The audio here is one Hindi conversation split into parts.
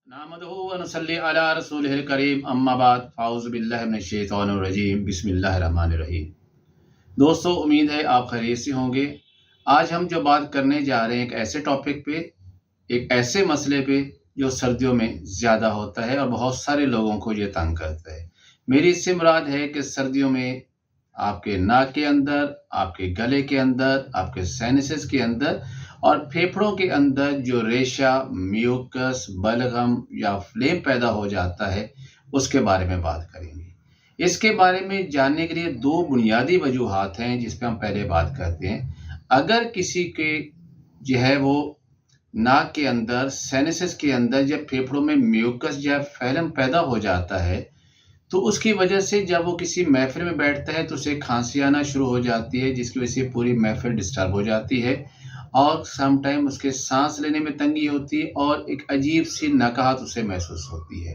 नहमदुहु व नुसल्ली अला रसूलिहिल करीम अम्मा बाद फ़ाऊज़ु बिल्लाहि मिनश शैतानिर रजीम बिस्मिल्लाहिर रहमानिर रहीम। दोस्तों, उम्मीद है आप खैरियत से होंगे। आज हम जो बात करने जा रहे हैं एक ऐसे टॉपिक पे, एक ऐसे मसले पे जो सर्दियों में ज़्यादा होता है और बहुत सारे लोगों को ये तंग करता है। मेरी इससे मुराद है कि सर्दियों में आपके नाक के अंदर, आपके गले के अंदर, आपके साइनसेस के अंदर और फेफड़ों के अंदर जो रेशा, म्यूकस, बलगम या फ्लेम पैदा हो जाता है, उसके बारे में बात करेंगे। इसके बारे में जानने के लिए 2 बुनियादी वजूहात हैं जिस पे हम पहले बात करते हैं। अगर किसी के जो है वो नाक के अंदर, साइनसेस के अंदर या फेफड़ों में म्यूकस या फैलम पैदा हो जाता है, तो उसकी वजह से जब वो किसी महफ़िल में बैठता है तो उसे खाँसी आना शुरू हो जाती है, जिसकी वजह से पूरी महफ़िल डिस्टर्ब हो जाती है और सम टाइम उसके साँस लेने में तंगी होती है और एक अजीब-सी नकाहत उसे महसूस होती है।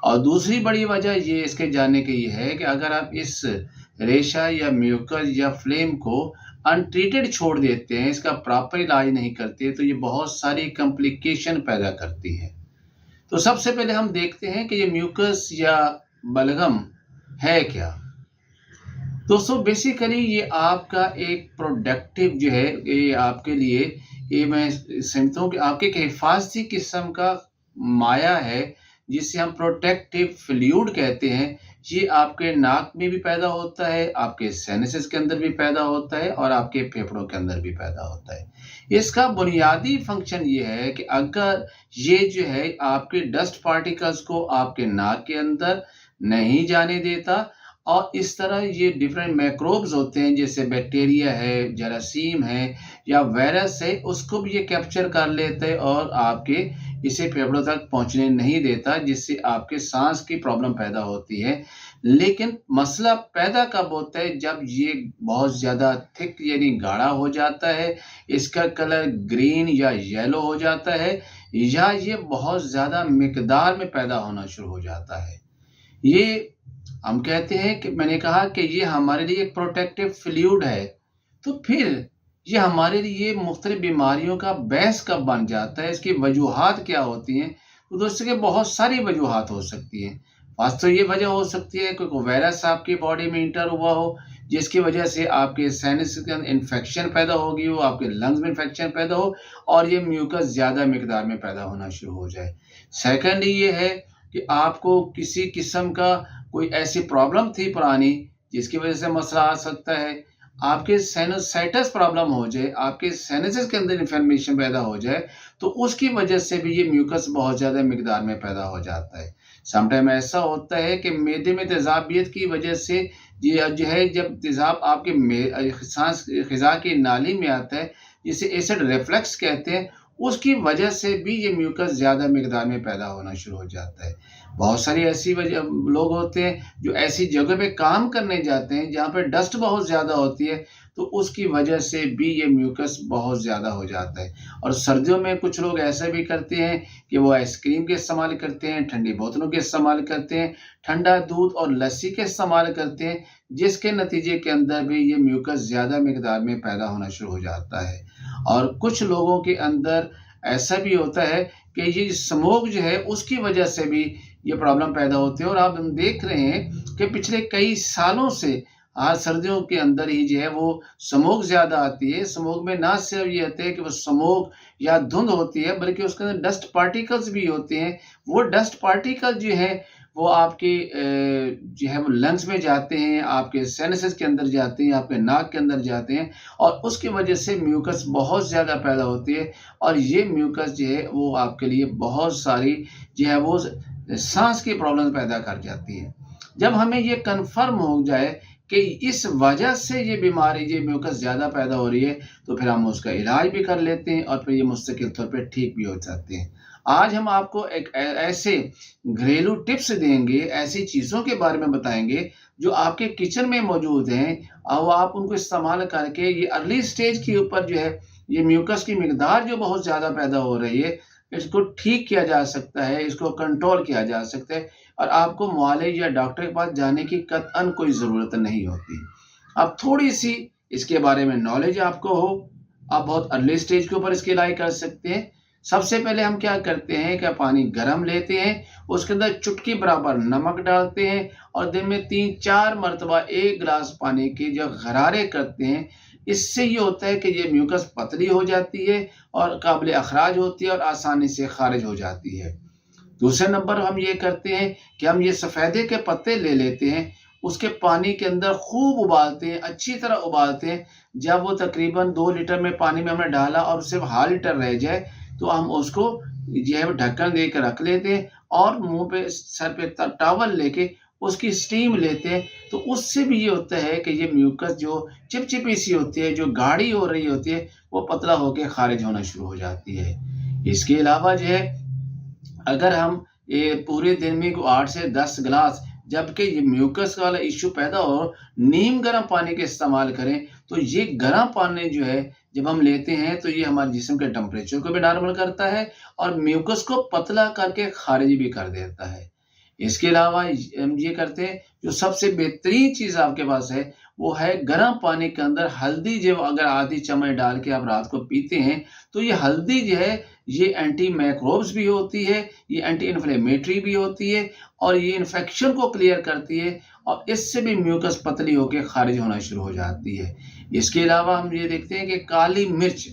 और दूसरी बड़ी वजह ये इसके जानने की ये है कि अगर आप इस रेशा या म्यूकस या फ्लेम को अनट्रीटेड छोड़ देते हैं, इसका प्रॉपर इलाज नहीं करते, तो ये बहुत सारी कॉम्प्लिकेशन पैदा करती है। तो सबसे पहले हम देखते हैं कि ये म्यूकस या बलगम है क्या? दोस्तों, बेसिकली ये आपका एक प्रोडक्टिव जो है, ये आपके लिए, ये मैं समझता हूँ कि आपके एक हिफाज़ती किस्म का माया है, जिसे हम प्रोटेक्टिव फ्लूइड कहते हैं। ये आपके नाक में भी पैदा होता है, आपके साइनसेस के अंदर भी पैदा होता है और आपके फेफड़ों के अंदर भी पैदा होता है। इसका बुनियादी फंक्शन ये है कि अगर ये जो है आपके डस्ट पार्टिकल्स को आपके नाक के अंदर नहीं जाने देता और इस तरह ये डिफरेंट मिक्रोब्स होते हैं, जैसे बैक्टीरिया है, जरासीम है या वायरस है, उसको भी ये कैप्चर कर लेते हैं और आपके इसे फेफड़ों तक पहुंचने नहीं देता, जिससे आपके सांस की प्रॉब्लम पैदा होती है। लेकिन मसला पैदा कब होता है? जब ये बहुत ज़्यादा थिक यानी गाढ़ा हो जाता है, इसका कलर ग्रीन या येलो हो जाता है या ये बहुत ज़्यादा मिकदार में पैदा होना शुरू हो जाता है। ये हम कहते हैं कि मैंने कहा कि ये हमारे लिए एक प्रोटेक्टिव फ्लूइड है, तो फिर ये हमारे लिए मुख्तलिफ बीमारियों का बेस कब बन जाता है, इसकी वजूहात क्या होती हैं? तो दोस्तों, के बहुत सारी वजूहात हो सकती हैं। फ़र्स्ट तो ये वजह हो सकती है कि कोई वायरस आपकी बॉडी में एंटर हुआ हो, जिसकी वजह से आपके साइनस के अंदर इन्फेक्शन पैदा हो गई हो, आपके लंग्स में इन्फेक्शन पैदा हो और ये म्यूकस ज़्यादा मिकदार में पैदा होना शुरू हो जाए। सेकंड ये है कि आपको किसी किस्म का कोई ऐसी प्रॉब्लम थी पुरानी, जिसकी वजह से मसला आ सकता है। आपके साइनसाइटिस प्रॉब्लम हो जाए, आपके साइनसेस के अंदर इन्फ्लेमेशन पैदा हो जाए, तो उसकी वजह से भी ये म्यूकस बहुत ज़्यादा मिकदार में पैदा हो जाता है। समटाइम ऐसा होता है कि मैदे में तेज़ाबियत की वजह से ये जो है, जब तेज़ाब आपके सांस ग़िज़ा की नाली में आता है, जिसे एसिड रिफ्लक्स कहते हैं, उसकी वजह से भी ये म्यूकस ज़्यादा मिकदार में पैदा होना शुरू हो जाता है। बहुत सारी ऐसी वजह लोग होते हैं जो ऐसी जगह पे काम करने जाते हैं जहाँ पे डस्ट बहुत ज़्यादा होती है, तो उसकी वजह से भी ये म्यूकस बहुत ज़्यादा हो जाता है। और सर्दियों में कुछ लोग ऐसा भी करते हैं कि वो आइसक्रीम के इस्तेमाल करते हैं, ठंडी बोतलों के इस्तेमाल करते हैं, ठंडा दूध और लस्सी के इस्तेमाल करते हैं, जिसके नतीजे के अंदर भी ये म्यूकस ज़्यादा मिकदार में पैदा होना शुरू हो जाता है। और कुछ लोगों के अंदर ऐसा भी होता है कि ये स्मोक जो है, उसकी वजह से भी ये प्रॉब्लम पैदा होती है। और आप हम देख रहे हैं कि पिछले कई सालों से आज सर्दियों के अंदर ही जो है वो स्मोक ज़्यादा आती है। स्मोक में ना सिर्फ ये होता है कि वो स्मोक या धुंध होती है, बल्कि उसके अंदर डस्ट पार्टिकल्स भी होते हैं। वो डस्ट पार्टिकल जो है वो आपके जो है वो लंग्स में जाते हैं, आपके साइनसेस के अंदर जाते हैं, आपके नाक के अंदर जाते हैं और उसकी वजह से म्यूकस बहुत ज़्यादा पैदा होती है। और ये म्यूकस जो है वो आपके लिए बहुत सारी जो है वो साँस की प्रॉब्लम पैदा कर जाती है। जब हमें ये कन्फर्म हो जाए कि इस वजह से ये बीमारी, ये म्यूकस ज़्यादा पैदा हो रही है, तो फिर हम उसका इलाज भी कर लेते हैं और फिर ये मुस्तकिल तौर पे ठीक भी हो जाते हैं। आज हम आपको एक ऐसे घरेलू टिप्स देंगे, ऐसी चीज़ों के बारे में बताएँगे जो आपके किचन में मौजूद हैं और आप उनको इस्तेमाल करके ये अर्ली स्टेज के ऊपर जो है, ये म्यूकस की मिकदार जो बहुत ज़्यादा पैदा हो रही है, इसको ठीक किया जा सकता है, इसको कंट्रोल किया जा सकता है और आपको मुआलिज या डॉक्टर के पास जाने की कतई कोई ज़रूरत नहीं होती। अब थोड़ी-सी इसके बारे में नॉलेज आपको हो, आप बहुत अर्ली स्टेज के ऊपर इसका इलाज कर सकते हैं। सबसे पहले हम क्या करते हैं कि पानी गर्म लेते हैं, उसके अंदर चुटकी बराबर नमक डालते हैं और दिन में 3-4 मरतबा 1 गिलास पानी के जो गरारे करते हैं। इससे ये होता है कि ये म्यूकस पतली हो जाती है और काबिल अखराज होती है और आसानी से खारिज हो जाती है। दूसरे नंबर हम ये करते हैं कि हम ये सफ़ेदे के पत्ते ले लेते हैं, उसके पानी के अंदर खूब उबालते हैं, अच्छी तरह उबालते हैं। जब वो तकरीबन 2 लीटर में पानी में हमने डाला और सिर्फ ½ लीटर रह जाए तो हम उसको जो है ढक्कन दे के रख लेते हैं और मुंह पे सर पे टॉवल लेके उसकी स्टीम लेते हैं। तो उससे भी ये होता है कि ये म्यूकस जो चिपचिपी सी होती है, जो गाढ़ी हो रही होती है, वो पतला होकर खारिज होना शुरू हो जाती है। इसके अलावा जो है अगर हम ये पूरे दिन में 8 से 10 गिलास, जबकि ये म्यूकस वाला इश्यू पैदा हो, नीम गर्म पानी का इस्तेमाल करें तो ये गर्म पानी जो है जब हम लेते हैं तो ये हमारे जिस्म के टेम्परेचर को भी नॉर्मल करता है और म्यूकस को पतला करके खारिज भी कर देता है। इसके अलावा हम ये करते हैं, जो सबसे बेहतरीन चीज़ आपके पास है वो है गर्म पानी के अंदर हल्दी। जो अगर आधी चम्मच डाल के आप रात को पीते हैं तो ये हल्दी जो है ये एंटी माइक्रोब्स भी होती है, ये एंटी इन्फ्लेमेटरी भी होती है और ये इन्फेक्शन को क्लियर करती है और इससे भी म्यूकस पतली होकर खारिज होना शुरू हो जाती है। इसके अलावा हम ये देखते हैं कि काली मिर्च,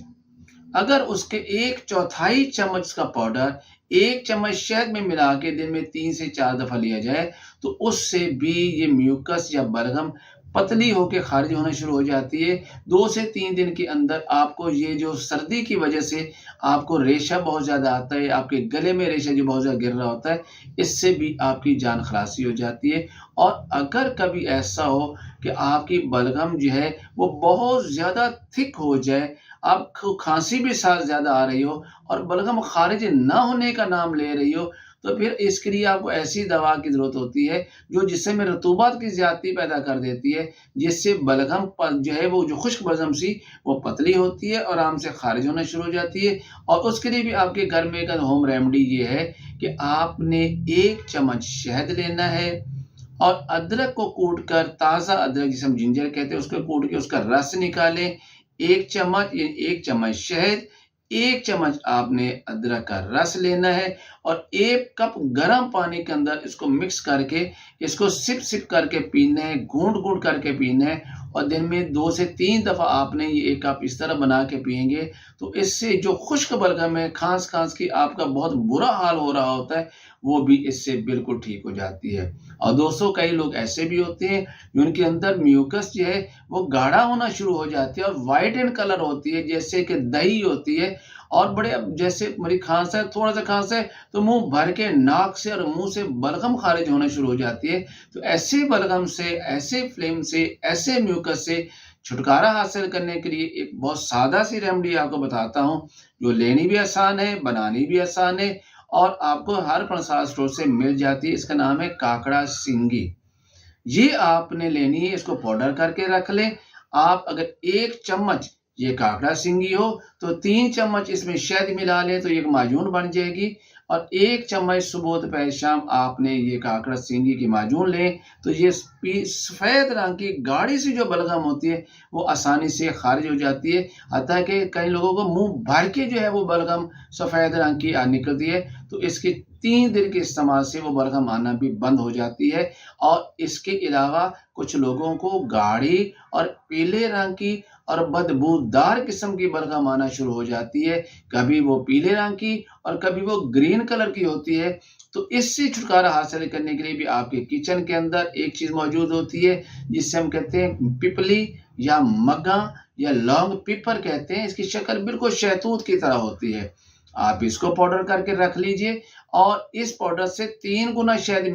अगर उसके 1/4 चम्मच का पाउडर 1 चम्मच शहद में मिला के दिन में 3 से 4 दफ़ा लिया जाए तो उससे भी ये म्यूकस या बलगम पतली होकर खारिज होना शुरू हो जाती है। 2 से 3 दिन के अंदर आपको ये जो सर्दी की वजह से आपको रेशा बहुत ज़्यादा आता है, आपके गले में रेशा जो बहुत ज़्यादा गिर रहा होता है, इससे भी आपकी जान खलासी हो जाती है। और अगर कभी ऐसा हो कि आपकी बलगम जो है वो बहुत ज़्यादा थिक हो जाए, आपको खांसी भी साथ ज़्यादा आ रही हो और बलगम खारिज ना होने का नाम ले रही हो, तो फिर इसके लिए आपको ऐसी दवा की ज़रूरत होती है जो जिस्म में रतूबत की ज़्यादती पैदा कर देती है, जिससे बलगम जो है वो जो खुश्क बलगम सी वो पतली होती है और आराम से खारिज होना शुरू हो जाती है। और उसके लिए भी आपके घर में एक होम रेमेडी ये है कि आपने 1 चम्मच शहद लेना है और अदरक को कूट कर, ताज़ा अदरक जिसे हम जिंजर कहते हैं, उसको कूट के उसका रस निकालें। 1 चम्मच 1 चम्मच शहद, 1 चम्मच आपने अदरक का रस लेना है और 1 कप गर्म पानी के अंदर इसको मिक्स करके इसको सिप सिप करके पीना है, घूंट घूंट करके पीना है। और दिन में 2 से 3 दफ़ा आपने ये 1 कप इस तरह बना के पिएंगे तो इससे जो खुश्क बलगम है, खांस खांस की आपका बहुत बुरा हाल हो रहा होता है, वो भी इससे बिल्कुल ठीक हो जाती है। और दोस्तों कई लोग ऐसे भी होते हैं जिनके अंदर म्यूकस जो है वो गाढ़ा होना शुरू हो जाती है और वाइट इन कलर होती है, जैसे कि दही होती है। और बड़े जैसे मेरी खांसा है, थोड़ा सा खांसा है तो मुंह भर के नाक से और मुंह से बलगम खारिज होना शुरू हो जाती है। तो ऐसे बलगम से, ऐसे फ्लेम से, ऐसे म्यूकस से छुटकारा हासिल करने के लिए एक बहुत सादा सी रेमेडी आपको बताता हूँ, जो लेनी भी आसान है, बनानी भी आसान है और आपको हर प्रसाद स्टोर से मिल जाती है। इसका नाम है काकड़ा सिंगी। ये आपने लेनी है, इसको पाउडर करके रख लें। आप अगर 1 चम्मच ये काकड़ा सिंगी हो तो 3 चम्मच इसमें शहद मिला लें तो ये एक माजून बन जाएगी। और 1 चम्मच सुबह दोपहर शाम आपने ये काकड़ा सिंगी की माजून लें तो ये सफ़ेद रंग की गाढ़ी सी जो बलगम होती है वो आसानी से खारिज हो जाती है। हत्ता कि कई लोगों को मुंह भर के जो है वो बलगम सफ़ेद रंग की निकलती है, तो इसके 3 दिन के इस्तेमाल से वो बलगम आना भी बंद हो जाती है। और इसके अलावा कुछ लोगों को गाढ़ी और पीले रंग की और बदबूदार किस्म की बलगम आना शुरू हो जाती है, कभी वो पीले रंग की और कभी वो ग्रीन कलर की होती है। तो इससे छुटकारा हासिल करने के लिए भी आपके किचन के अंदर एक चीज़ मौजूद होती है जिससे हम कहते हैं पिपली या मग्गा या लौंग पिपर कहते हैं। इसकी शक्ल बिल्कुल शहतूत की तरह होती है। आप इसको पाउडर करके रख लीजिए और इस पाउडर से 3 गुना शहद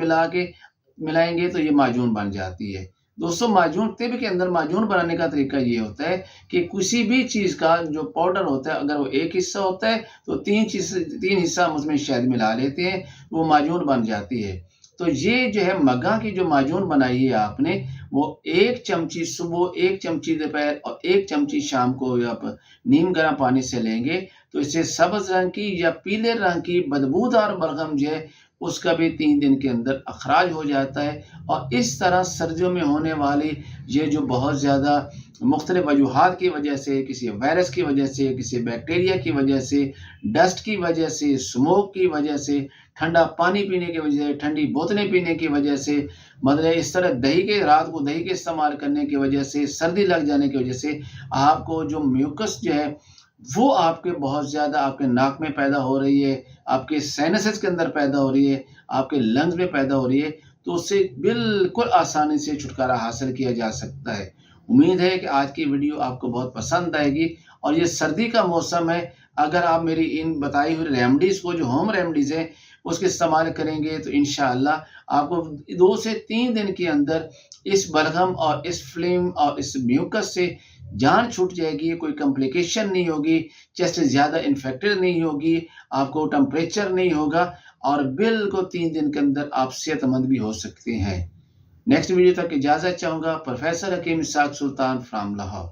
मिलाएंगे तो ये माजून बन जाती है। दोस्तों माजून तिब के अंदर माजून बनाने का तरीका ये होता है कि किसी भी चीज़ का जो पाउडर होता है, अगर वो एक हिस्सा होता है तो 3 हिस्सा हम उसमें शहद मिला लेते हैं, वो माजून बन जाती है। तो ये जो है मग्गा की जो माजून बनाई है आपने, वो 1 चमची सुबह, 1 चमची दोपहर और 1 चमची शाम को आप नीम गर्म पानी से लेंगे तो इससे सब्ज रंग की या पीले रंग की बदबूदार बलगम जो है उसका भी 3 दिन के अंदर अखराज हो जाता है। और इस तरह सर्दियों में होने वाली ये जो बहुत ज़्यादा मुख्तलिफ वजूहात की वजह से, किसी वायरस की वजह से, किसी बैक्टीरिया की वजह से, डस्ट की वजह से, स्मोक की वजह से, ठंडा पानी पीने की वजह से, ठंडी बोतलें पीने की वजह से, मतलब इस तरह रात को दही के इस्तेमाल करने की वजह से, सर्दी लग जाने की वजह से आपको जो म्यूकस जो है वो आपके बहुत ज़्यादा आपके नाक में पैदा हो रही है, आपके साइनसेस के अंदर पैदा हो रही है, आपके लंग्स में पैदा हो रही है, तो उससे बिल्कुल आसानी से छुटकारा हासिल किया जा सकता है। उम्मीद है कि आज की वीडियो आपको बहुत पसंद आएगी और ये सर्दी का मौसम है, अगर आप मेरी इन बताई हुई रेमेडीज़ को, जो होम रेमेडीज़ हैं, उसके इस्तेमाल करेंगे तो इंशाअल्लाह आपको 2 से 3 दिन के अंदर इस बलगम और इस फ्लेम और इस म्यूकस से जान छूट जाएगी, कोई कॉम्प्लिकेशन नहीं होगी, चेस्ट ज़्यादा इन्फेक्टेड नहीं होगी, आपको टेम्परेचर नहीं होगा और बिल्कुल 3 दिन के अंदर आप सेहतमंद भी हो सकते हैं। नेक्स्ट वीडियो तक इजाज़त चाहूँगा। Professor Hakim Ishaq Sultan from Lahore.